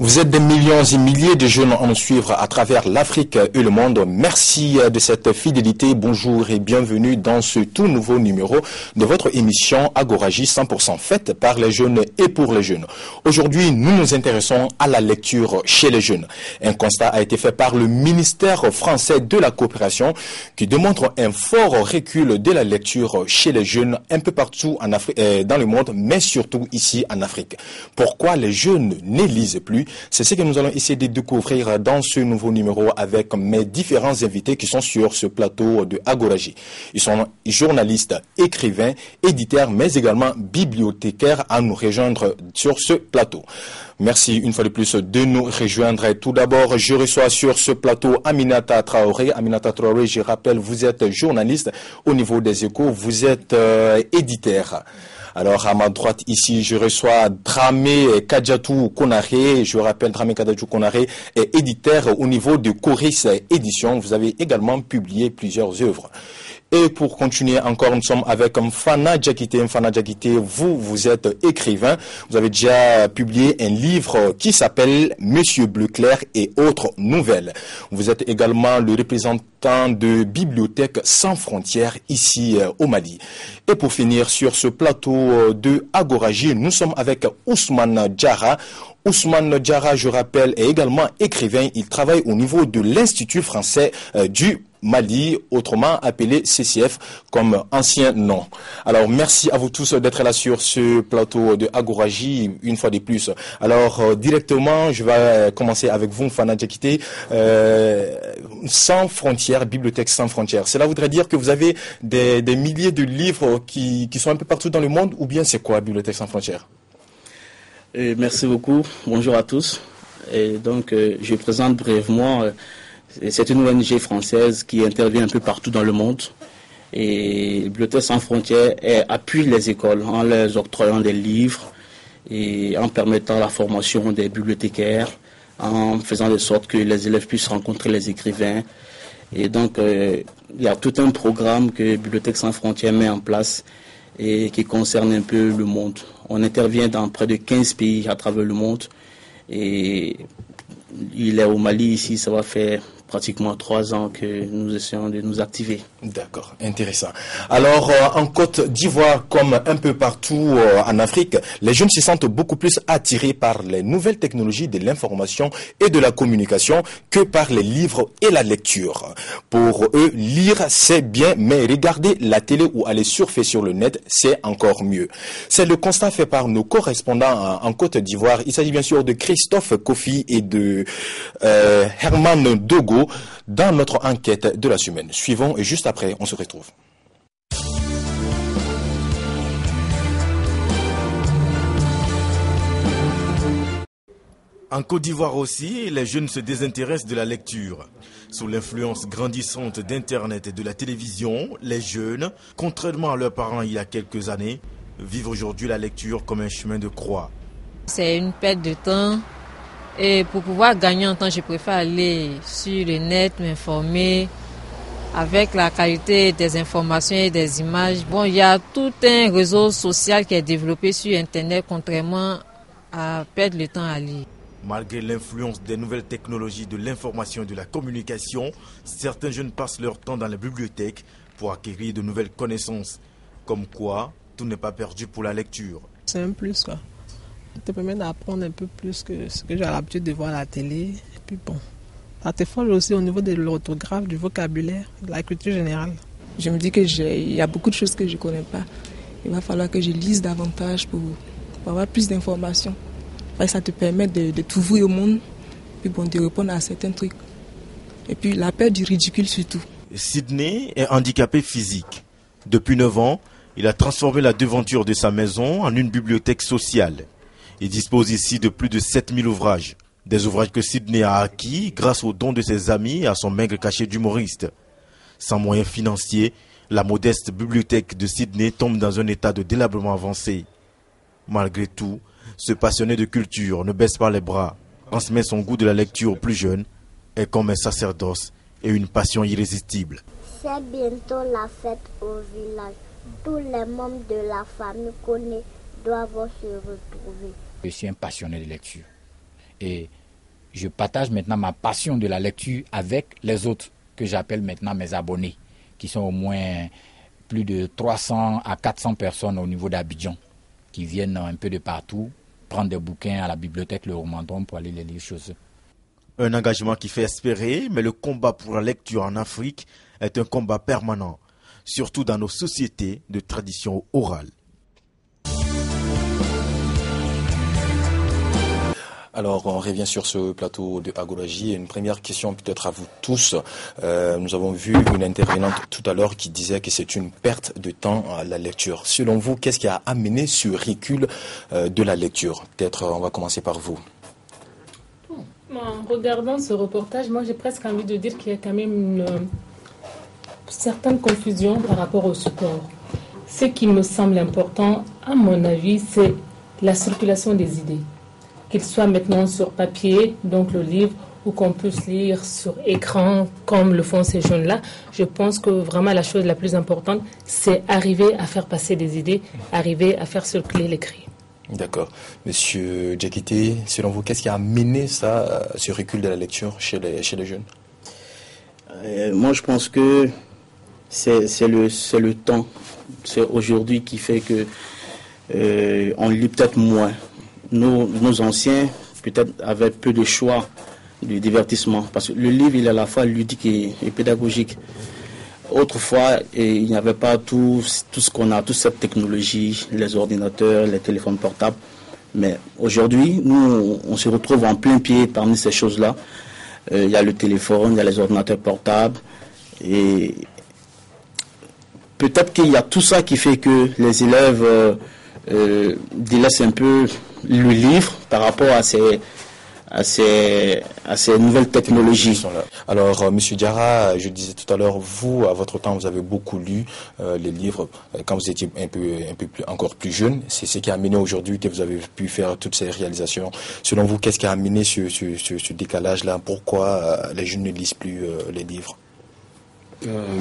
Vous êtes des millions et milliers de jeunes à nous suivre à travers l'Afrique et le monde. Merci de cette fidélité. Bonjour et bienvenue dans ce tout nouveau numéro de votre émission Agoragie 100% faite par les jeunes et pour les jeunes. Aujourd'hui, nous nous intéressons à la lecture chez les jeunes. Un constat a été fait par le ministère français de la coopération qui démontre un fort recul de la lecture chez les jeunes un peu partout en Afrique, dans le monde, mais surtout ici en Afrique. Pourquoi les jeunes ne lisent plus? C'est ce que nous allons essayer de découvrir dans ce nouveau numéro avec mes différents invités qui sont sur ce plateau de Agoragie. Ils sont journalistes, écrivains, éditeurs, mais également bibliothécaires à nous rejoindre sur ce plateau. Merci une fois de plus de nous rejoindre. Tout d'abord, je reçois sur ce plateau Aminata Traoré. Aminata Traoré, je rappelle, vous êtes journaliste au niveau des Échos, vous êtes éditeur. Alors, à ma droite, ici, je reçois Dramé Kadjatou Konaré. Je rappelle, Dramé Kadjatou Konaré est éditeur au niveau de Coris Éditions. Vous avez également publié plusieurs œuvres. Et pour continuer encore, nous sommes avec Mfana Diakité. Mfana Diakité, vous êtes écrivain. Vous avez déjà publié un livre qui s'appelle Monsieur Bleu Clair et autres nouvelles. Vous êtes également le représentant de Bibliothèque sans frontières ici au Mali. Et pour finir sur ce plateau de Agoragie, nous sommes avec Ousmane Diarra. Ousmane Diarra, je rappelle, est également écrivain. Il travaille au niveau de l'Institut français du Mali, autrement appelé CCF comme ancien nom. Alors, merci à vous tous d'être là sur ce plateau de Agoragie, une fois de plus. Alors, directement, je vais commencer avec vous, Mfana Diakité. Sans frontières, Bibliothèque sans frontières. Cela voudrait dire que vous avez des milliers de livres qui sont un peu partout dans le monde, ou bien c'est quoi, Bibliothèque sans frontières? Merci beaucoup. Bonjour à tous. Et donc, je présente brièvement... C'est une ONG française qui intervient un peu partout dans le monde. Et Bibliothèque sans frontières appuie les écoles en leur octroyant des livres et en permettant la formation des bibliothécaires, en faisant de sorte que les élèves puissent rencontrer les écrivains. Et donc, il y a tout un programme que Bibliothèque sans frontières met en place et qui concerne un peu le monde. On intervient dans près de 15 pays à travers le monde. Et il est au Mali ici, ça va faire pratiquement 3 ans que nous essayons de nous activer. D'accord, intéressant. Alors, en Côte d'Ivoire, comme un peu partout en Afrique, les jeunes se sentent beaucoup plus attirés par les nouvelles technologies de l'information et de la communication que par les livres et la lecture. Pour eux, lire, c'est bien, mais regarder la télé ou aller surfer sur le net, c'est encore mieux. C'est le constat fait par nos correspondants en Côte d'Ivoire. Il s'agit bien sûr de Christophe Kofi et de Herman Dogo dans notre enquête de la semaine. Suivons et juste après, on se retrouve. En Côte d'Ivoire aussi, les jeunes se désintéressent de la lecture. Sous l'influence grandissante d'Internet et de la télévision, les jeunes, contrairement à leurs parents il y a quelques années, vivent aujourd'hui la lecture comme un chemin de croix. C'est une perte de temps. Et pour pouvoir gagner en temps, je préfère aller sur le net, m'informer avec la qualité des informations et des images. Bon, il y a tout un réseau social qui est développé sur Internet, contrairement à perdre le temps à lire. Malgré l'influence des nouvelles technologies de l'information et de la communication, certains jeunes passent leur temps dans les bibliothèques pour acquérir de nouvelles connaissances. Comme quoi, tout n'est pas perdu pour la lecture. C'est un plus, quoi. Ça te permet d'apprendre un peu plus que ce que j'ai l'habitude de voir à la télé. Et puis bon, ça te forge aussi au niveau de l'orthographe, du vocabulaire, de la culture générale. Je me dis qu'il y a beaucoup de choses que je ne connais pas. Il va falloir que je lise davantage pour avoir plus d'informations. Ça te permet de t'ouvrir au monde, puis bon, de répondre à certains trucs. Et puis la peur du ridicule surtout. Sidney est handicapé physique. Depuis 9 ans, il a transformé la devanture de sa maison en une bibliothèque sociale. Il dispose ici de plus de 7000 ouvrages. Des ouvrages que Sidney a acquis grâce aux dons de ses amis et à son maigre cachet d'humoriste. Sans moyens financiers, la modeste bibliothèque de Sidney tombe dans un état de délabrement avancé. Malgré tout, ce passionné de culture ne baisse pas les bras, transmet son goût de la lecture aux plus jeunes, est comme un sacerdoce et une passion irrésistible. C'est bientôt la fête au village. Tous les membres de la famille connaissent doivent se retrouver. Je suis un passionné de lecture. Et je partage maintenant ma passion de la lecture avec les autres que j'appelle maintenant mes abonnés, qui sont au moins plus de 300 à 400 personnes au niveau d'Abidjan, qui viennent un peu de partout prendre des bouquins à la bibliothèque Le Romandon pour aller les lire chez eux. Un engagement qui fait espérer, mais le combat pour la lecture en Afrique est un combat permanent, surtout dans nos sociétés de tradition orale. Alors, on revient sur ce plateau de Agoraji. Une première question peut-être à vous tous. Nous avons vu une intervenante tout à l'heure qui disait que c'est une perte de temps à la lecture. Selon vous, qu'est-ce qui a amené ce recul de la lecture? Peut-être on va commencer par vous. En regardant ce reportage, moi j'ai presque envie de dire qu'il y a quand même une certaine confusion par rapport au support. Ce qui me semble important, à mon avis, c'est la circulation des idées. Qu'il soit maintenant sur papier, donc le livre, ou qu'on puisse lire sur écran, comme le font ces jeunes-là. Je pense que vraiment la chose la plus importante, c'est arriver à faire passer des idées, arriver à faire circuler l'écrit. D'accord. Monsieur Djakité, selon vous, qu'est-ce qui a amené ça, ce recul de la lecture chez les jeunes? Moi, je pense que c'est le temps. C'est aujourd'hui qui fait que on lit peut-être moins. Nos anciens, peut-être, avaient peu de choix de divertissement. Parce que le livre, il est à la fois ludique et pédagogique. Autrefois, il n'y avait pas tout ce qu'on a, toute cette technologie, les ordinateurs, les téléphones portables. Mais aujourd'hui, nous, on se retrouve en plein pied parmi ces choses-là. Il y a le téléphone, il y a les ordinateurs portables. Et peut-être qu'il y a tout ça qui fait que les élèves délaissent un peu le livre par rapport à ces nouvelles technologies. Alors, Monsieur Diarra, je disais tout à l'heure, vous, à votre temps, vous avez beaucoup lu les livres quand vous étiez encore plus jeune. C'est ce qui a amené aujourd'hui que vous avez pu faire toutes ces réalisations. Selon vous, qu'est-ce qui a amené ce décalage-là? Pourquoi les jeunes ne lisent plus les livres?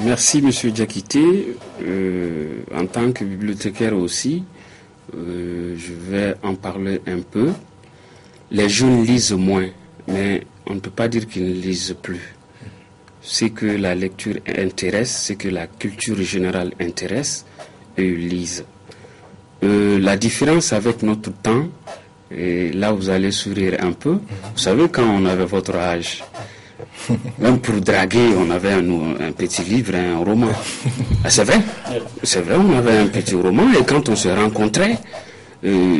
Merci, Monsieur Djakité. En tant que bibliothécaire aussi, je vais en parler un peu. Les jeunes lisent moins, mais on ne peut pas dire qu'ils ne lisent plus. C'est que la lecture intéresse, c'est que la culture générale intéresse, et ils lisent. La différence avec notre temps, et là vous allez sourire un peu, vous savez quand on avait votre âge, même pour draguer, on avait un petit livre, un roman. Ah, c'est vrai, on avait un petit roman et quand on se rencontrait,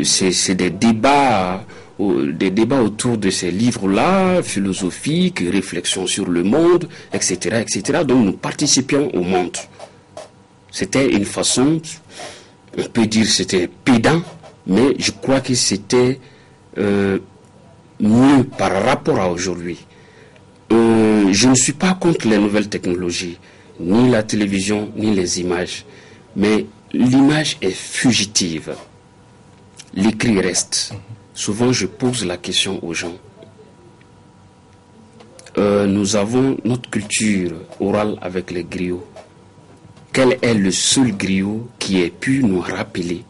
c'est des débats autour de ces livres-là, philosophiques, réflexions sur le monde, etc., etc. Donc nous participions au monde. C'était une façon, on peut dire c'était pédant, mais je crois que c'était mieux par rapport à aujourd'hui. Je ne suis pas contre les nouvelles technologies, ni la télévision, ni les images. Mais l'image est fugitive. L'écrit reste. Souvent, je pose la question aux gens. Nous avons notre culture orale avec les griots. Quel est le seul griot qui ait pu nous rappeler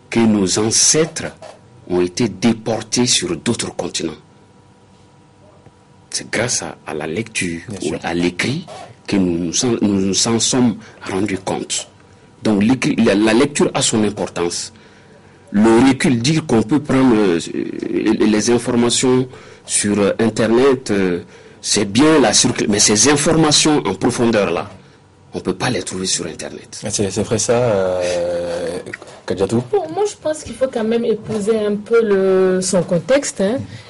que nos ancêtres ont été déportés sur d'autres continents? C'est grâce à la lecture ou à l'écrit que nous nous en sommes rendus compte. Donc la lecture a son importance. Le recul, dire qu'on peut prendre les informations sur Internet, c'est bien la circulation, mais ces informations en profondeur là, on ne peut pas les trouver sur Internet. C'est vrai ça, Kadjatou? Moi, je pense qu'il faut quand même épouser un peu son contexte.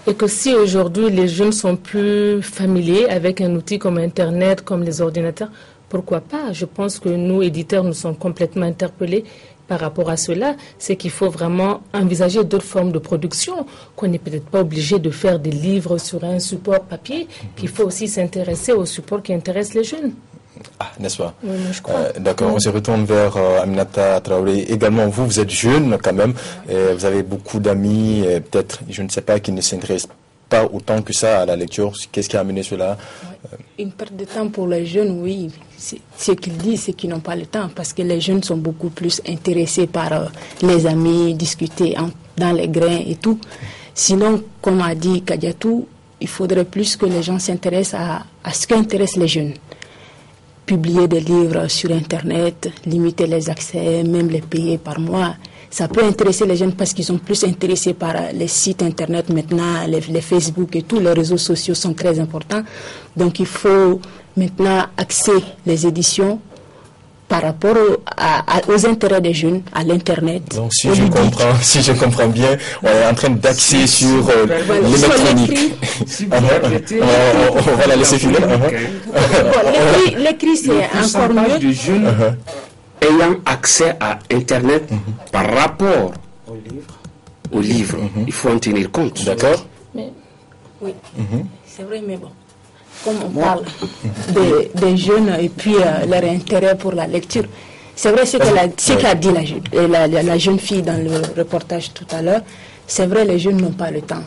Et que si aujourd'hui les jeunes sont plus familiers avec un outil comme Internet, comme les ordinateurs, pourquoi pas? Je pense que nous, éditeurs, nous sommes complètement interpellés par rapport à cela. C'est qu'il faut vraiment envisager d'autres formes de production, qu'on n'est peut-être pas obligé de faire des livres sur un support papier, qu'il faut aussi s'intéresser aux supports qui intéressent les jeunes. Ah, n'est-ce pas? Oui, je crois. D'accord, on se retourne vers Aminata Traoré. Également, vous êtes jeune quand même, vous avez beaucoup d'amis, peut-être, je ne sais pas, qui ne s'intéressent pas autant que ça à la lecture. Qu'est-ce qui a amené cela? Une perte de temps pour les jeunes, oui. Ce qu'ils disent, c'est qu'ils n'ont pas le temps, parce que les jeunes sont beaucoup plus intéressés par les amis, discuter dans les grains et tout. Sinon, comme a dit Kadiatou, il faudrait plus que les gens s'intéressent à ce qui intéresse les jeunes. Publier des livres sur Internet, limiter les accès, même les payer par mois. Ça peut intéresser les jeunes parce qu'ils sont plus intéressés par les sites Internet maintenant, les Facebook et tous les réseaux sociaux sont très importants. Donc il faut maintenant axer les éditions par rapport aux intérêts des jeunes, à l'Internet. Donc si je comprends bien, on est en train d'axer sur l'électronique. On va la laisser filer. L'écrit, c'est encore mieux. De jeunes ayant accès à Internet par rapport au livre. Il faut en tenir compte. D'accord. Oui, c'est vrai, mais bon. Comme on parle des jeunes et puis leur intérêt pour la lecture. C'est vrai ce qu'a dit la jeune fille dans le reportage tout à l'heure. C'est vrai, les jeunes n'ont pas le temps.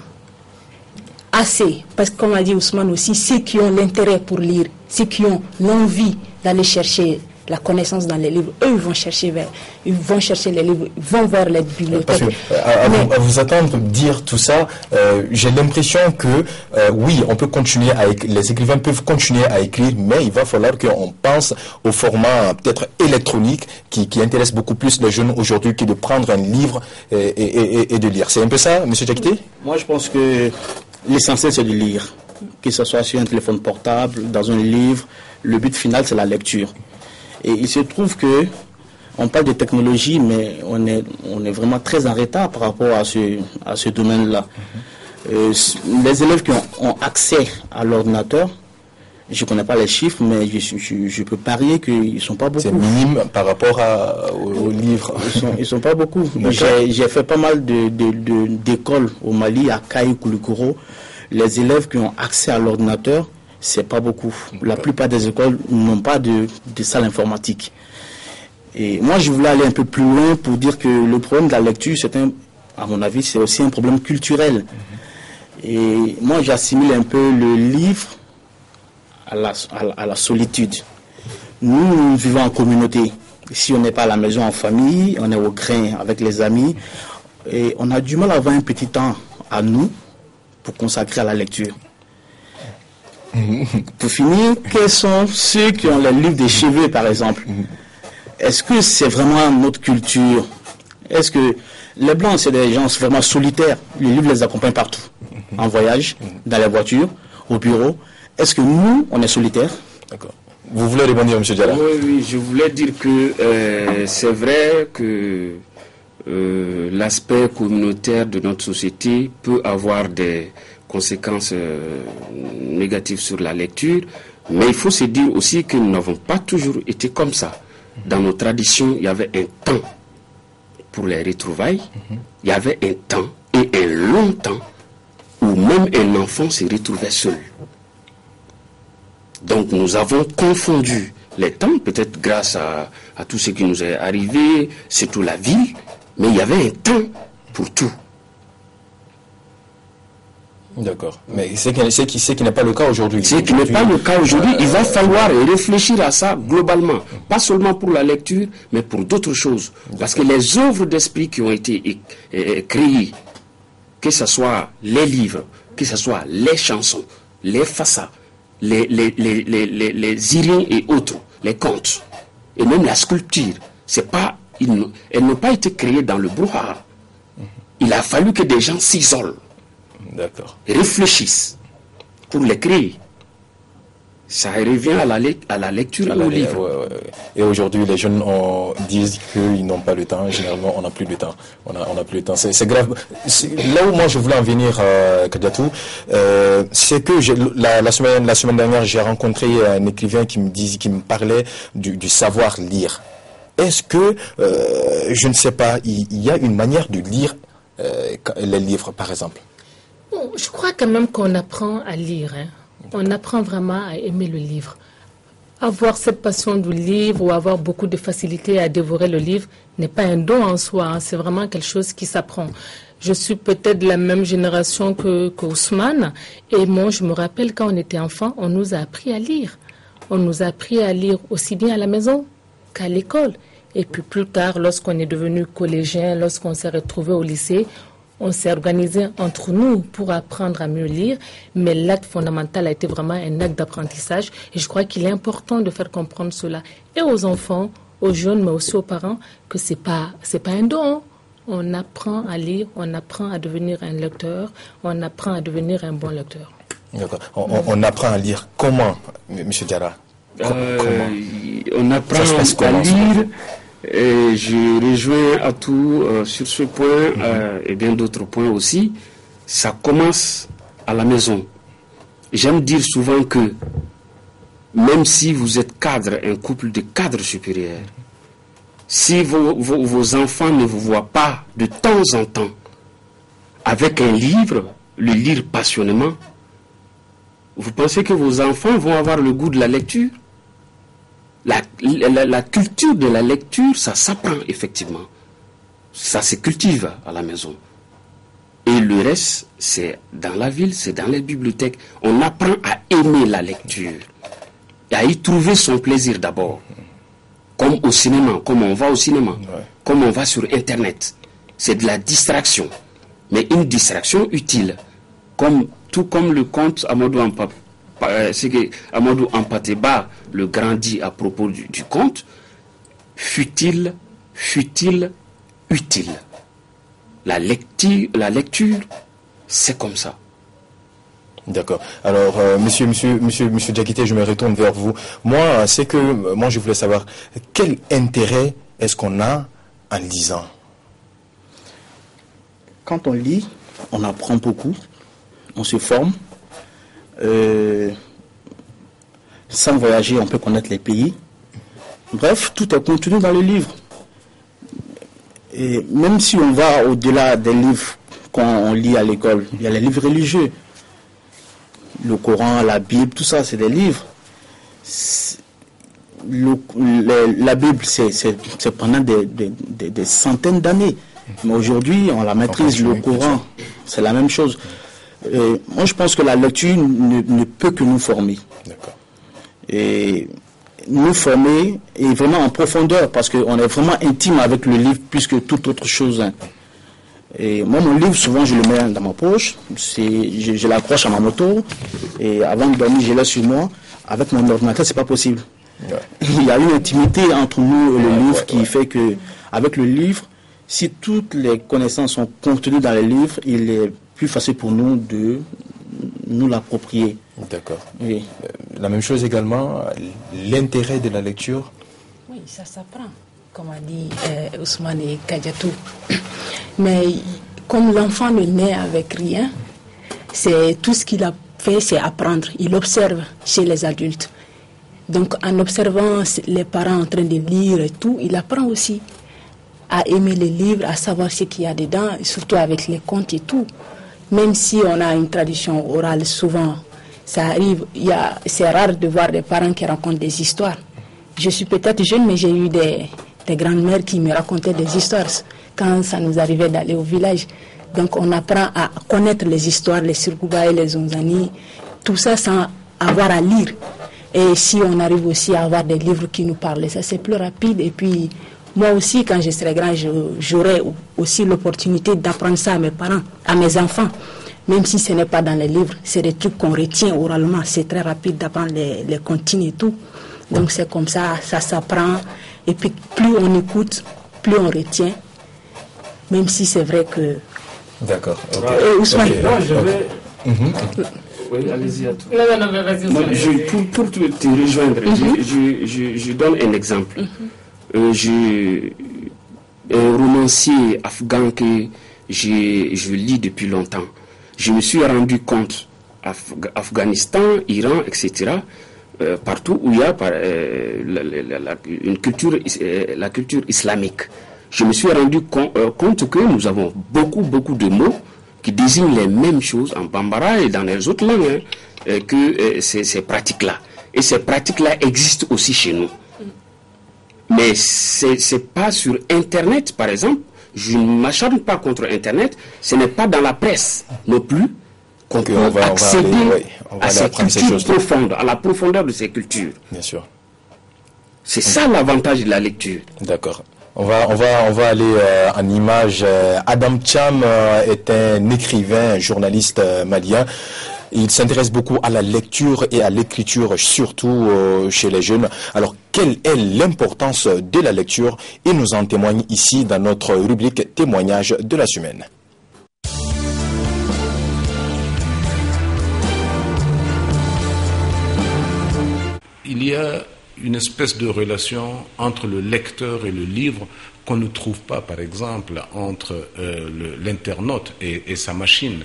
Assez. Parce que comme a dit Ousmane aussi, ceux qui ont l'intérêt pour lire, ceux qui ont l'envie d'aller chercher la connaissance dans les livres, eux ils vont chercher les livres, ils vont voir les bibliothèques. À vous attendre dire tout ça, j'ai l'impression que oui, on peut continuer les écrivains peuvent continuer à écrire, mais il va falloir qu'on pense au format peut-être électronique qui intéresse beaucoup plus les jeunes aujourd'hui que de prendre un livre et de lire. C'est un peu ça, M. Diakité? Moi, je pense que l'essentiel, c'est de lire. Que ce soit sur un téléphone portable, dans un livre, le but final, c'est la lecture. Et il se trouve que on parle de technologie, mais on est vraiment très en retard par rapport à ce domaine-là. Les élèves qui ont accès à l'ordinateur, je ne connais pas les chiffres, mais je peux parier qu'ils ne sont pas beaucoup. C'est minime par rapport aux livres. Ils sont pas beaucoup. J'ai fait pas mal d'écoles au Mali, à Kaï, Koulikoro. Les élèves qui ont accès à l'ordinateur, c'est pas beaucoup. La plupart des écoles n'ont pas de salle informatique. Et moi, je voulais aller un peu plus loin pour dire que le problème de la lecture, à mon avis, c'est aussi un problème culturel. Et moi, j'assimile un peu le livre à la solitude. Nous vivons en communauté. Si on n'est pas à la maison en famille, on est au grain avec les amis. Et on a du mal à avoir un petit temps à nous pour consacrer à la lecture. Pour finir, quels sont ceux qui ont les livres des cheveux, par exemple? Est-ce que c'est vraiment notre culture? Est-ce que les Blancs, c'est des gens vraiment solitaires? Les livres les accompagnent partout. En voyage, dans la voiture, au bureau. Est-ce que nous, on est solitaires? D'accord. Vous voulez répondre, M. Diarra? Oui, je voulais dire que c'est vrai que l'aspect communautaire de notre société peut avoir des conséquences négatives sur la lecture, mais il faut se dire aussi que nous n'avons pas toujours été comme ça. Dans nos traditions, il y avait un temps pour les retrouvailles, il y avait un temps et un long temps où même un enfant se retrouvait seul. Donc nous avons confondu les temps, peut-être grâce à tout ce qui nous est arrivé, surtout la ville, mais il y avait un temps pour tout. D'accord. Mais c'est qui n'est pas le cas aujourd'hui. C'est qui n'est pas le cas aujourd'hui. Il va falloir réfléchir à ça globalement. Pas seulement pour la lecture, mais pour d'autres choses. Parce que les œuvres d'esprit qui ont été créées, que ce soit les livres, que ce soit les chansons, les faças, les irins et autres, les contes, et même la sculpture, elles n'ont pas été créées dans le brouhaha. Il a fallu que des gens s'isolent. D'accord. Réfléchissent pour les créer. Ça revient à la lecture et au livre. Et aujourd'hui, les jeunes disent qu'ils n'ont pas le temps. Généralement, on n'a plus le temps. On n'a plus le temps. C'est grave. Là où moi je voulais en venir, Kadiatou, c'est que la semaine dernière, j'ai rencontré un écrivain qui me parlait du savoir lire. Est-ce que, je ne sais pas, il y a une manière de lire les livres, par exemple? Bon, je crois quand même qu'on apprend à lire. On apprend vraiment à aimer le livre. Avoir cette passion du livre ou avoir beaucoup de facilité à dévorer le livre n'est pas un don en soi. C'est vraiment quelque chose qui s'apprend. Je suis peut-être de la même génération que Ousmane. Et moi, je me rappelle quand on était enfant, on nous a appris à lire. On nous a appris à lire aussi bien à la maison qu'à l'école. Et puis plus tard, lorsqu'on est devenu collégien, lorsqu'on s'est retrouvé au lycée, on s'est organisé entre nous pour apprendre à mieux lire, mais l'acte fondamental a été vraiment un acte d'apprentissage. Et je crois qu'il est important de faire comprendre cela et aux enfants, aux jeunes, mais aussi aux parents, que c'est pas un don. On apprend à lire, on apprend à devenir un lecteur, on apprend à devenir un bon lecteur. D'accord. On apprend à lire comment, M. Diarra? On apprend à lire. Et je rejoins à tout sur ce point et bien d'autres points aussi. Ça commence à la maison. J'aime dire souvent que même si vous êtes cadre, un couple de cadres supérieurs, si vos enfants ne vous voient pas de temps en temps avec un livre, le lire passionnément, vous pensez que vos enfants vont avoir le goût de la lecture? La culture de la lecture, ça s'apprend effectivement. Ça se cultive à la maison. Et le reste, c'est dans la ville, c'est dans les bibliothèques. On apprend à aimer la lecture. Et à y trouver son plaisir d'abord. Comme au cinéma, comme on va au cinéma, comme on va sur Internet. C'est de la distraction. Mais une distraction utile. Tout comme le conte Amadou Ampateba le grand dit à propos du conte, fut-il utile. La lecture, c'est comme ça. D'accord. Alors, monsieur Diakité, je me retourne vers vous. Moi, je voulais savoir quel intérêt est-ce qu'on a en lisant? Quand on lit, on apprend beaucoup, on se forme. Sans voyager, on peut connaître les pays. Bref, tout est contenu dans le livre. Et même si on va au-delà des livres qu'on lit à l'école, il y a les livres religieux. Le Coran, la Bible, tout ça, c'est des livres. La Bible, c'est pendant des centaines d'années. Mais aujourd'hui, on la maîtrise. Le Coran, c'est la même chose. Moi, je pense que la lecture ne peut que nous former. D'accord. Et nous former et vraiment en profondeur, parce qu'on est vraiment intime avec le livre plus que toute autre chose. Et moi, mon livre, souvent, je le mets dans ma poche, je l'accroche à ma moto, et avant de dormir, je l'ai sur moi. Avec mon ordinateur, c'est pas possible. Ouais. Il y a une intimité entre nous et le livre qui fait que, avec le livre, si toutes les connaissances sont contenues dans le livre, il est plus facile pour nous de nous l'approprier. D'accord. Oui. La même chose également, l'intérêt de la lecture. Oui, ça s'apprend, comme a dit Ousmane et Kadiatou. Mais comme l'enfant ne naît avec rien, c'est tout ce qu'il a fait, c'est apprendre. Il observe chez les adultes. Donc en observant les parents en train de lire et tout, il apprend aussi à aimer les livres, à savoir ce qu'il y a dedans, surtout avec les contes et tout. Même si on a une tradition orale, souvent, ça arrive, c'est rare de voir des parents qui racontent des histoires. Je suis peut-être jeune, mais j'ai eu des grandes-mères qui me racontaient des histoires quand ça nous arrivait d'aller au village. Donc on apprend à connaître les histoires, les Sirkoubaï, les Onzani, tout ça sans avoir à lire. Et si on arrive aussi à avoir des livres qui nous parlent, ça c'est plus rapide. Et puis moi aussi, quand je serai grand, j'aurai aussi l'opportunité d'apprendre ça à mes parents, à mes enfants. Même si ce n'est pas dans les livres, c'est des trucs qu'on retient oralement. C'est très rapide d'apprendre les consignes et tout. Donc c'est comme ça, ça s'apprend. Et puis plus on écoute, plus on retient. Même si c'est vrai que... D'accord. Okay. Et Ousmane, okay. Non, je vais... Oui, allez-y à tout. Non, vas-y. Pour te rejoindre, je donne un exemple. Un romancier afghan que je lis depuis longtemps. Je me suis rendu compte, Afghanistan, Iran, etc., partout où il y a la culture islamique. Je me suis rendu compte que nous avons beaucoup de mots qui désignent les mêmes choses en bambara et dans les autres langues que ces pratiques-là. Et ces pratiques-là existent aussi chez nous. Mais c'est pas sur Internet, par exemple. Je ne m'acharne pas contre Internet. Ce n'est pas dans la presse non plus qu'on peut accéder à ces cultures profondes, à la profondeur de ces cultures. Bien sûr. C'est ça l'avantage de la lecture. D'accord. On va aller en image. Adam Thiam est un écrivain, un journaliste malien. Il s'intéresse beaucoup à la lecture et à l'écriture, surtout chez les jeunes. Alors, quelle est l'importance de la lecture? Il nous en témoigne ici dans notre rubrique témoignage de la semaine. Il y a une espèce de relation entre le lecteur et le livre qu'on ne trouve pas, par exemple, entre l'internaute et sa machine.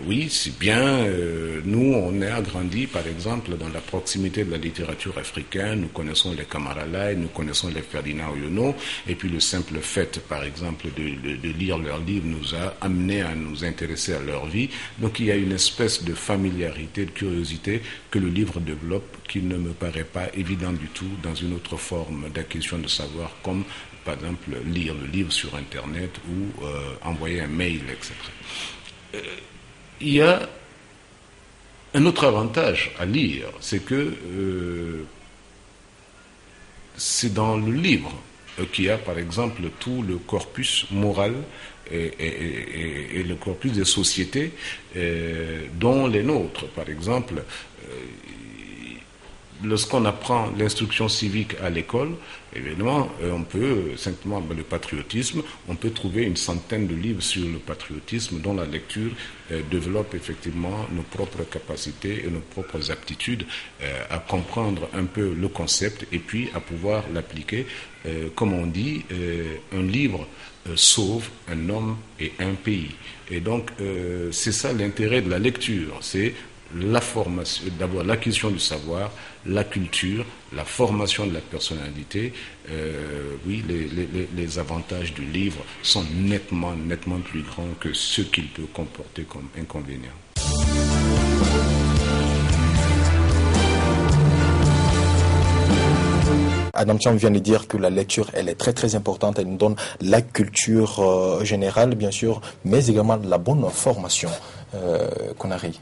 Oui, c'est bien. Nous, on est agrandis, par exemple, dans la proximité de la littérature africaine. Nous connaissons les Kamara Lai, nous connaissons les Ferdinand Oyono. Et puis le simple fait, par exemple, de lire leurs livres nous a amené à nous intéresser à leur vie. Donc il y a une espèce de familiarité, de curiosité que le livre développe qui ne me paraît pas évident du tout dans une autre forme d'acquisition de savoir, comme par exemple lire le livre sur Internet ou envoyer un mail, etc. Il y a un autre avantage à lire, c'est que c'est dans le livre qu'il y a, par exemple, tout le corpus moral et le corpus des sociétés dont les nôtres. Par exemple, lorsqu'on apprend l'instruction civique à l'école, évidemment, on peut simplement, le patriotisme, on peut trouver une centaine de livres sur le patriotisme dont la lecture développe effectivement nos propres capacités et nos propres aptitudes à comprendre un peu le concept et puis à pouvoir l'appliquer. Comme on dit, un livre sauve un homme et un pays. Et donc, c'est ça l'intérêt de la lecture, c'est la formation, d'abord l'acquisition du savoir, la culture, la formation de la personnalité. Oui, les avantages du livre sont nettement plus grands que ce qu'il peut comporter comme inconvénient. Adam Thiam vient de dire que la lecture, elle est très importante. Elle nous donne la culture générale, bien sûr, mais également la bonne formation qu'on arrive.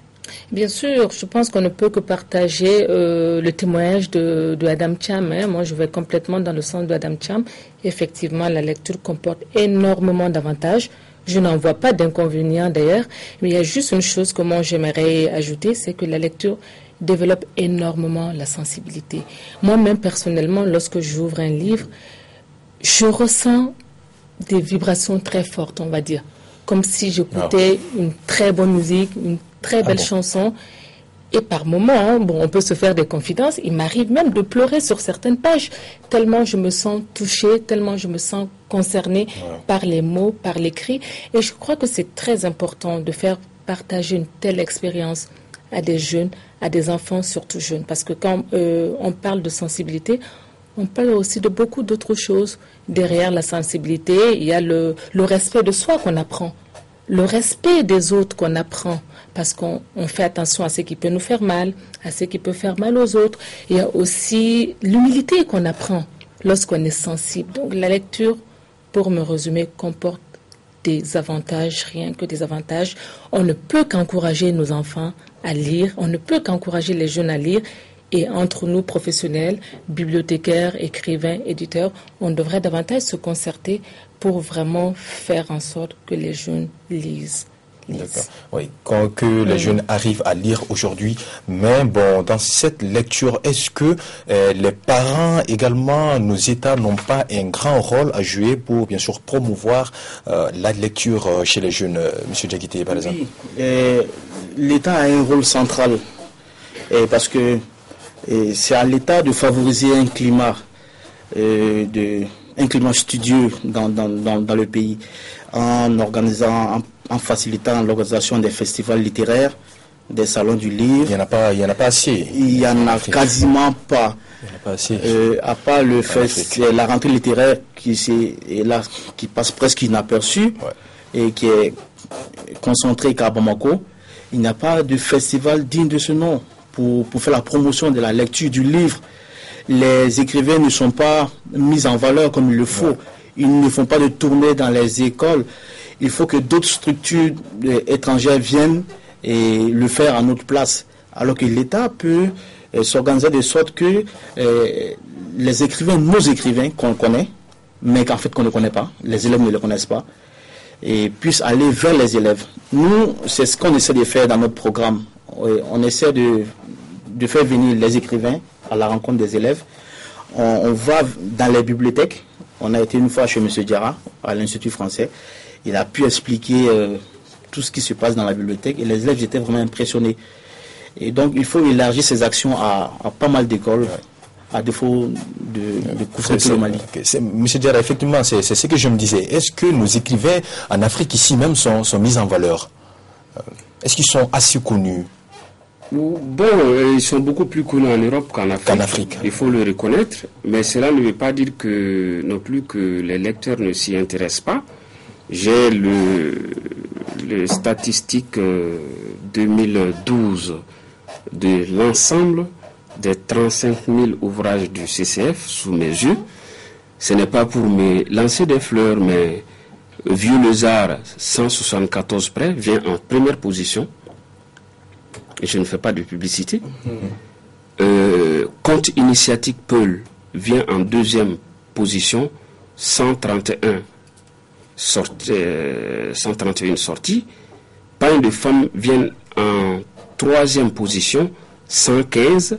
Bien sûr, je pense qu'on ne peut que partager le témoignage de Adam Thiam. Moi, je vais complètement dans le sens de Adam Thiam. Effectivement, la lecture comporte énormément d'avantages. Je n'en vois pas d'inconvénients d'ailleurs, mais il y a juste une chose que moi j'aimerais ajouter, c'est que la lecture développe énormément la sensibilité. Moi-même, personnellement, lorsque j'ouvre un livre, je ressens des vibrations très fortes, on va dire. Comme si j'écoutais une très bonne musique, une très belle chanson. Et par moments, on peut se faire des confidences. Il m'arrive même de pleurer sur certaines pages, tellement je me sens touchée, tellement je me sens concernée par les mots, par l'écrit. Et je crois que c'est très important de faire partager une telle expérience à des jeunes, à des enfants surtout jeunes. Parce que quand on parle de sensibilité, on parle aussi de beaucoup d'autres choses. Derrière la sensibilité, il y a le respect de soi qu'on apprend, le respect des autres qu'on apprend, parce qu'on fait attention à ce qui peut nous faire mal, à ce qui peut faire mal aux autres. Il y a aussi l'humilité qu'on apprend lorsqu'on est sensible. Donc la lecture, pour me résumer, comporte des avantages, rien que des avantages. On ne peut qu'encourager nos enfants à lire, on ne peut qu'encourager les jeunes à lire. Et entre nous, professionnels, bibliothécaires, écrivains, éditeurs, on devrait davantage se concerter pour vraiment faire en sorte que les jeunes lisent. D'accord. Oui, que les jeunes arrivent à lire aujourd'hui. Mais bon, dans cette lecture, est-ce que les parents également, nos États n'ont pas un grand rôle à jouer pour bien sûr promouvoir la lecture chez les jeunes, Monsieur Diakité, par exemple? L'État a un rôle central parce que c'est à l'État de favoriser un climat studieux dans le pays en organisant, en facilitant l'organisation des festivals littéraires, des salons du livre. Il y en a pas assez. Il y en a quasiment pas. Il y en a pas assez. À part le fait, la rentrée littéraire qui passe presque inaperçue et qui est concentrée qu'à Bamako, il n'y a pas de festival digne de ce nom pour faire la promotion de la lecture du livre. Les écrivains ne sont pas mis en valeur comme il le faut. Ils ne font pas de tournées dans les écoles. Il faut que d'autres structures étrangères viennent et le faire à notre place. Alors que l'État peut s'organiser de sorte que les écrivains, nos écrivains qu'on connaît, mais qu'en fait qu'on ne connaît pas, les élèves ne le connaissent pas, et puissent aller vers les élèves. Nous, c'est ce qu'on essaie de faire dans notre programme. On essaie de faire venir les écrivains à la rencontre des élèves. On va dans les bibliothèques. On a été une fois chez M. Diarra, à l'Institut français. Il a pu expliquer tout ce qui se passe dans la bibliothèque, et les élèves étaient vraiment impressionnés. Et donc, il faut élargir ces actions à pas mal d'écoles, à défaut de couvrir tout le Mali. Monsieur Diarra, effectivement, c'est ce que je me disais. Est-ce que nos écrivains en Afrique, ici même, sont mis en valeur? Est-ce qu'ils sont assez connus? Bon, ils sont beaucoup plus connus en Europe qu'en Afrique. Il faut le reconnaître, mais cela ne veut pas dire que non plus que les lecteurs ne s'y intéressent pas. J'ai les statistiques 2012 de l'ensemble des 35 000 ouvrages du CCF sous mes yeux. Ce n'est pas pour me lancer des fleurs, mais Vieux Lézard, 174 près, vient en première position. Et je ne fais pas de publicité. Conte initiatique Peul vient en deuxième position, 131 sorties. Pain de femme vient en troisième position, 115.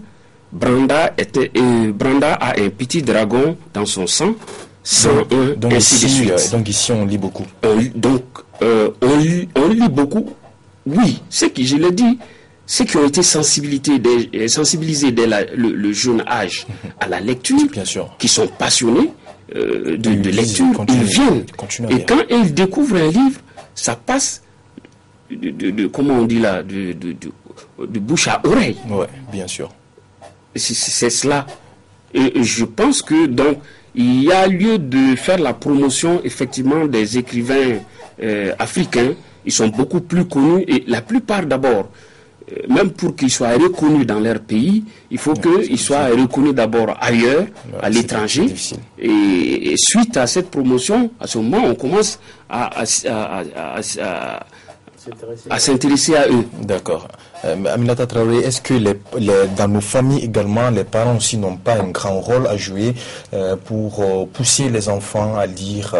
Branda a un petit dragon dans son sang, 101, donc ainsi de suite. Donc ici, on lit beaucoup. On lit beaucoup. Oui, c'est que je l'ai dit. Ceux qui ont été sensibilisés dès le jeune âge à la lecture, bien sûr, qui sont passionnés de lecture, ils viennent. Et quand ils découvrent un livre, ça passe comment on dit là, de bouche à oreille. Oui, bien sûr. C'est cela. Et je pense que donc il y a lieu de faire la promotion effectivement des écrivains africains. Ils sont beaucoup plus connus, et la plupart d'abord, même pour qu'ils soient reconnus dans leur pays, il faut qu'ils soient reconnus d'abord ailleurs, à l'étranger. Et suite à cette promotion, à ce moment, on commence à s'intéresser à eux. D'accord. Aminata Traoré, est-ce que dans nos familles également, les parents aussi n'ont pas un grand rôle à jouer pour pousser les enfants à lire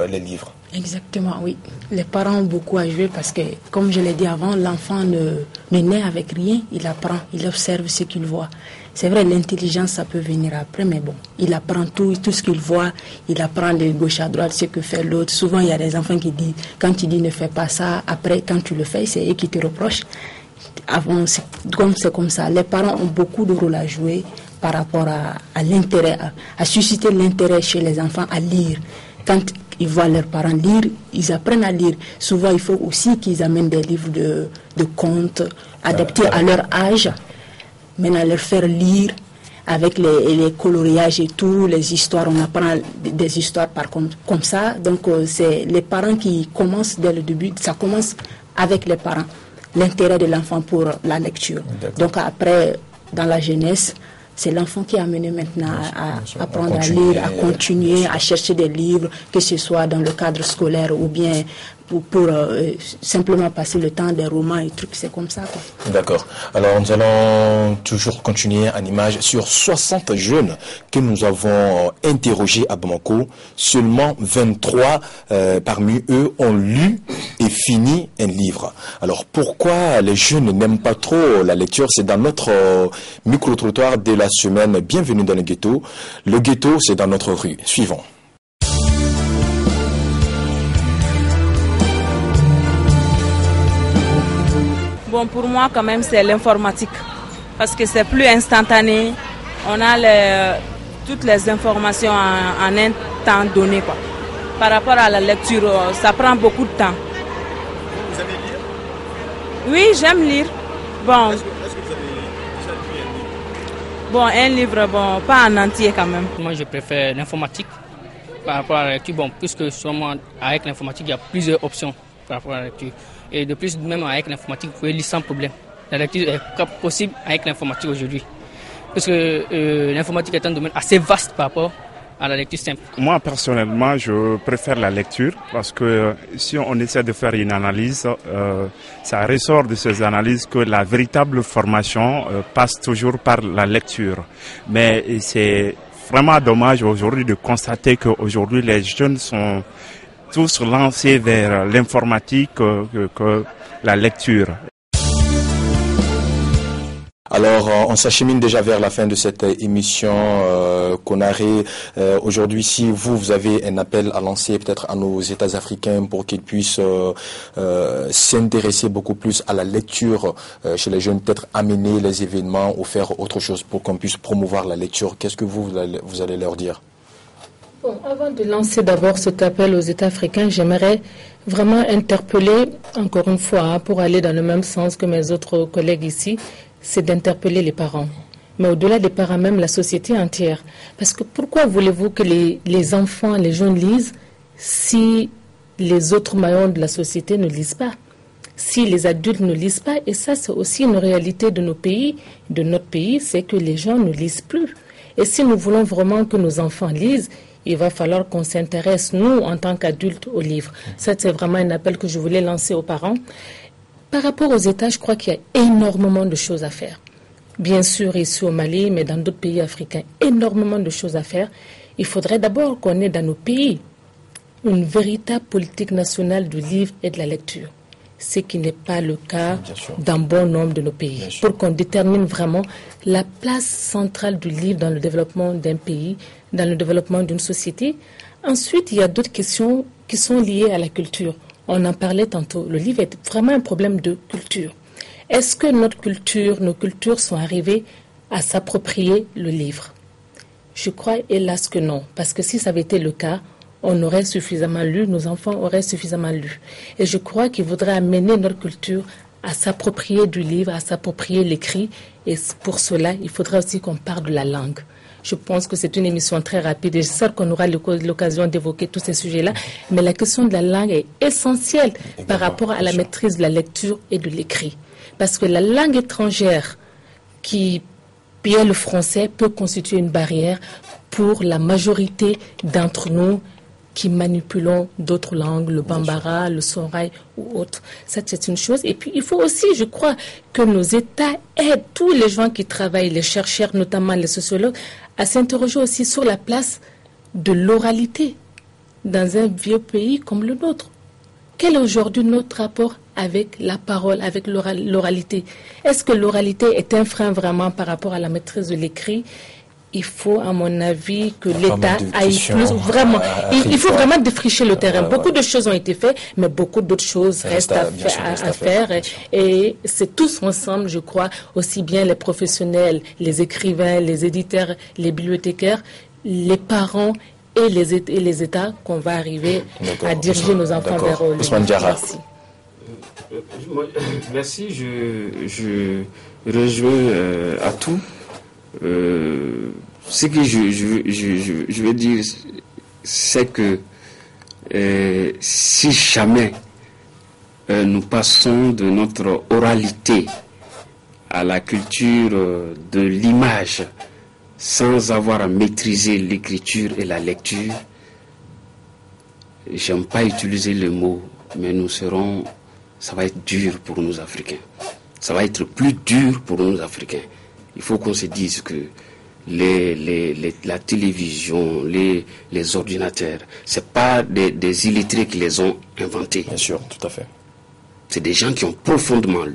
les livres? Exactement, oui. Les parents ont beaucoup à jouer parce que, comme je l'ai dit avant, l'enfant ne naît avec rien, il apprend, il observe ce qu'il voit. C'est vrai, l'intelligence, ça peut venir après, mais bon, il apprend tout ce qu'il voit, il apprend de gauche à droite ce que fait l'autre. Souvent, il y a des enfants qui disent, quand tu dis ne fais pas ça, après, quand tu le fais, c'est eux qui te reprochent. Avant, c'est comme ça. Les parents ont beaucoup de rôle à jouer par rapport à l'intérêt, à susciter l'intérêt chez les enfants à lire. Quand ils voient leurs parents lire, ils apprennent à lire. Souvent, il faut aussi qu'ils amènent des livres de contes adaptés à leur âge, maintenant leur faire lire avec les coloriages et tout, les histoires. On apprend des histoires comme ça. Donc, c'est les parents qui commencent dès le début. Ça commence avec les parents, l'intérêt de l'enfant pour la lecture. Donc, après, dans la jeunesse, c'est l'enfant qui est amené maintenant à apprendre à lire, à continuer, à chercher des livres, que ce soit dans le cadre scolaire ou bien pour simplement passer le temps, des romans et trucs, c'est comme ça, quoi. D'accord. Alors nous allons toujours continuer en image sur 60 jeunes que nous avons interrogés à Bamako. Seulement 23 parmi eux ont lu et fini un livre. Alors pourquoi les jeunes n'aiment pas trop la lecture? C'est dans notre micro-trottoir de la semaine. Bienvenue dans le ghetto. Le ghetto, c'est dans notre rue. Suivons. Bon, pour moi, quand même, c'est l'informatique. Parce que c'est plus instantané. On a toutes les informations en un temps donné, quoi. Par rapport à la lecture, ça prend beaucoup de temps. Vous aimez lire? Oui, j'aime lire. Bon. Est-ce que vous avez déjà lu un livre? Bon, un livre, bon, pas en entier quand même. Moi, je préfère l'informatique par rapport à la lecture. Bon, puisque sûrement avec l'informatique, il y a plusieurs options par rapport à la lecture. Et de plus, même avec l'informatique, vous pouvez lire sans problème. La lecture est possible avec l'informatique aujourd'hui. Parce que l'informatique est un domaine assez vaste par rapport à la lecture simple. Moi, personnellement, je préfère la lecture parce que si on essaie de faire une analyse, ça ressort de ces analyses que la véritable formation passe toujours par la lecture. Mais c'est vraiment dommage aujourd'hui de constater qu'aujourd'hui les jeunes sont tous lancés vers l'informatique que la lecture. Alors, on s'achemine déjà vers la fin de cette émission, Konaré. Aujourd'hui, si vous avez un appel à lancer peut-être à nos États africains pour qu'ils puissent s'intéresser beaucoup plus à la lecture chez les jeunes, peut-être amener les événements ou faire autre chose pour qu'on puisse promouvoir la lecture, qu'est-ce que vous allez leur dire? Bon, avant de lancer d'abord cet appel aux États africains, j'aimerais vraiment interpeller, encore une fois, pour aller dans le même sens que mes autres collègues ici, c'est d'interpeller les parents. Mais au-delà des parents, même la société entière. Parce que pourquoi voulez-vous que les enfants, les jeunes lisent si les autres maillons de la société ne lisent pas? Si les adultes ne lisent pas, et ça c'est aussi une réalité de nos pays, de notre pays, c'est que les gens ne lisent plus. Et si nous voulons vraiment que nos enfants lisent, il va falloir qu'on s'intéresse, nous, en tant qu'adultes, aux livres. Ça, c'est vraiment un appel que je voulais lancer aux parents. Par rapport aux États, je crois qu'il y a énormément de choses à faire. Bien sûr, ici au Mali, mais dans d'autres pays africains, énormément de choses à faire. Il faudrait d'abord qu'on ait dans nos pays une véritable politique nationale du livre et de la lecture. Ce qui n'est pas le cas dans bon nombre de nos pays. Pour qu'on détermine vraiment la place centrale du livre dans le développement d'un pays, dans le développement d'une société. Ensuite, il y a d'autres questions qui sont liées à la culture. On en parlait tantôt. Le livre est vraiment un problème de culture. Est-ce que nos cultures sont arrivées à s'approprier le livre? Je crois hélas que non. Parce que si ça avait été le cas, on aurait suffisamment lu, nos enfants auraient suffisamment lu. Et je crois qu'il faudrait amener notre culture à s'approprier du livre, à s'approprier l'écrit. Et pour cela, il faudrait aussi qu'on parle de la langue. Je pense que c'est une émission très rapide et j'espère qu'on aura l'occasion d'évoquer tous ces sujets-là. Mais la question de la langue est essentielle par rapport à la maîtrise de la lecture et de l'écrit. Parce que la langue étrangère qui est le français peut constituer une barrière pour la majorité d'entre nous qui manipulons d'autres langues, le bambara, le soraï ou autre. Ça, c'est une chose. Et puis, il faut aussi, je crois, que nos États aident tous les gens qui travaillent, les chercheurs, notamment les sociologues, à s'interroger aussi sur la place de l'oralité dans un vieux pays comme le nôtre. Quel est aujourd'hui notre rapport avec la parole, avec l'oralité? Est-ce que l'oralité est un frein vraiment par rapport à la maîtrise de l'écrit? Il faut, à mon avis, que l'État aille plus vraiment. Il faut vraiment défricher le terrain. Beaucoup de choses ont été faites, mais beaucoup d'autres choses restent à faire. Et c'est tous ensemble, je crois, aussi bien les professionnels, les écrivains, les éditeurs, les bibliothécaires, les parents et les États qu'on va arriver à diriger nos enfants vers eux. Merci. Merci, je rejoins à tout. Ce que je veux dire, c'est que si jamais nous passons de notre oralité à la culture de l'image sans avoir à maîtriser l'écriture et la lecture, j'aime pas utiliser le mot, mais ça va être dur pour nous Africains. Ça va être plus dur pour nous Africains. Il faut qu'on se dise que la télévision, les ordinateurs, c'est pas des illettrés qui les ont inventés. Bien sûr, tout à fait. C'est des gens qui ont profondément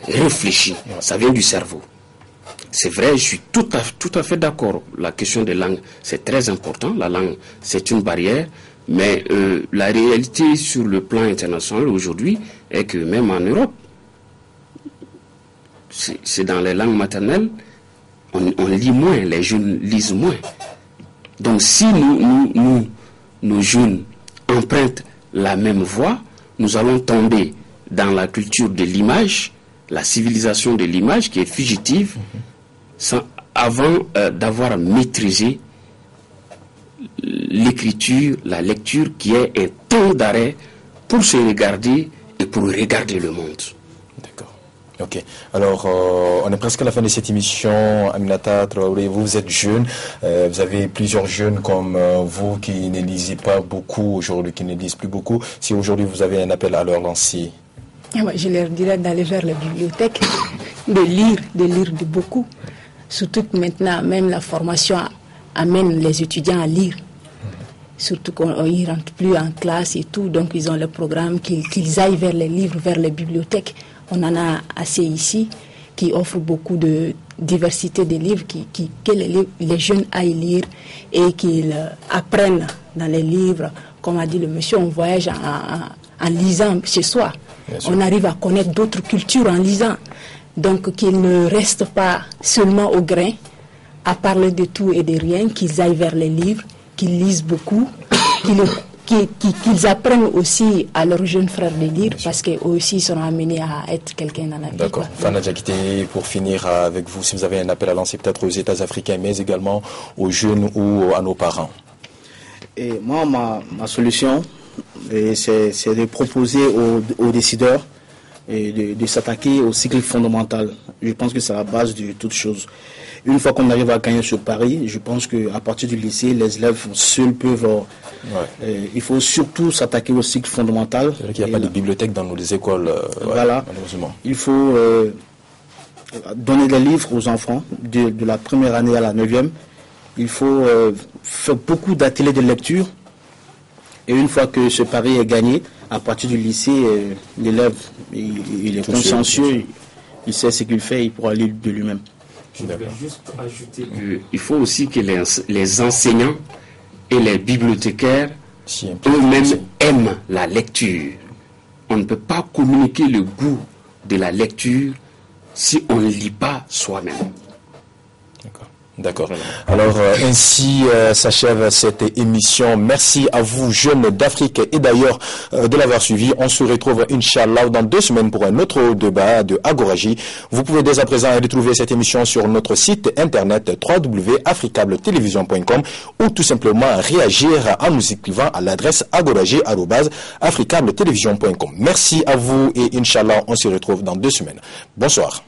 réfléchi. Ça vient du cerveau. C'est vrai, je suis tout à fait d'accord. La question des langues, c'est très important. La langue, c'est une barrière. Mais la réalité sur le plan international aujourd'hui est que même en Europe, c'est dans les langues maternelles, on lit moins, les jeunes lisent moins. Donc si nos jeunes empruntent la même voie, nous allons tomber dans la culture de l'image, la civilisation de l'image qui est fugitive, avant d'avoir maîtrisé l'écriture, la lecture qui est un temps d'arrêt pour se regarder et pour regarder le monde. Ok. Alors, on est presque à la fin de cette émission. Aminata Traoré, vous êtes jeune. Vous avez plusieurs jeunes comme vous qui ne lisez pas beaucoup aujourd'hui, qui ne lisent plus beaucoup. Si aujourd'hui vous avez un appel à leur lancer. Je leur dirais d'aller vers la bibliothèque, de lire de beaucoup. Surtout que maintenant, même la formation amène les étudiants à lire. Surtout qu'on ne rentre plus en classe et tout, donc ils ont le programme qu'ils aillent vers les livres, vers les bibliothèques. On en a assez ici, qui offrent beaucoup de diversité de livres, que les jeunes aillent lire et qu'ils apprennent dans les livres. Comme a dit le monsieur, on voyage en lisant chez soi. On arrive à connaître d'autres cultures en lisant. Donc qu'ils ne restent pas seulement au grain, à parler de tout et de rien, qu'ils aillent vers les livres, qu'ils lisent beaucoup, qu'ils apprennent aussi à leurs jeunes frères de lire, parce qu'eux aussi sont amenés à être quelqu'un dans la vie. D'accord. Fana Diakité, pour finir avec vous, si vous avez un appel à lancer peut-être aux États africains, mais également aux jeunes ou à nos parents. Et moi, ma solution, c'est de proposer aux décideurs de s'attaquer au cycle fondamental. Je pense que c'est la base de toute chose. Une fois qu'on arrive à gagner ce pari, je pense qu'à partir du lycée, les élèves seuls peuvent... il faut surtout s'attaquer au cycle fondamental. C'est vrai qu'il n'y a pas de bibliothèque dans nos écoles, voilà. Malheureusement. Il faut donner des livres aux enfants de la première année à la 9e. Il faut faire beaucoup d'ateliers de lecture. Et une fois que ce pari est gagné, à partir du lycée, l'élève, il est consciencieux, il sait ce qu'il fait, il pourra lire de lui-même. Je vais juste ajouter qu'il faut aussi que les enseignants et les bibliothécaires eux-mêmes aiment la lecture. On ne peut pas communiquer le goût de la lecture si on ne lit pas soi-même. D'accord. Alors, ainsi s'achève cette émission. Merci à vous, jeunes d'Afrique, et d'ailleurs de l'avoir suivi. On se retrouve, Inch'Allah, dans 2 semaines pour un autre débat de Agoraji. Vous pouvez dès à présent retrouver cette émission sur notre site internet www.africabletelevision.com ou tout simplement réagir en nous écrivant à l'adresse agoraji@africabletelevision.com. Merci à vous et Inch'Allah, on se retrouve dans 2 semaines. Bonsoir.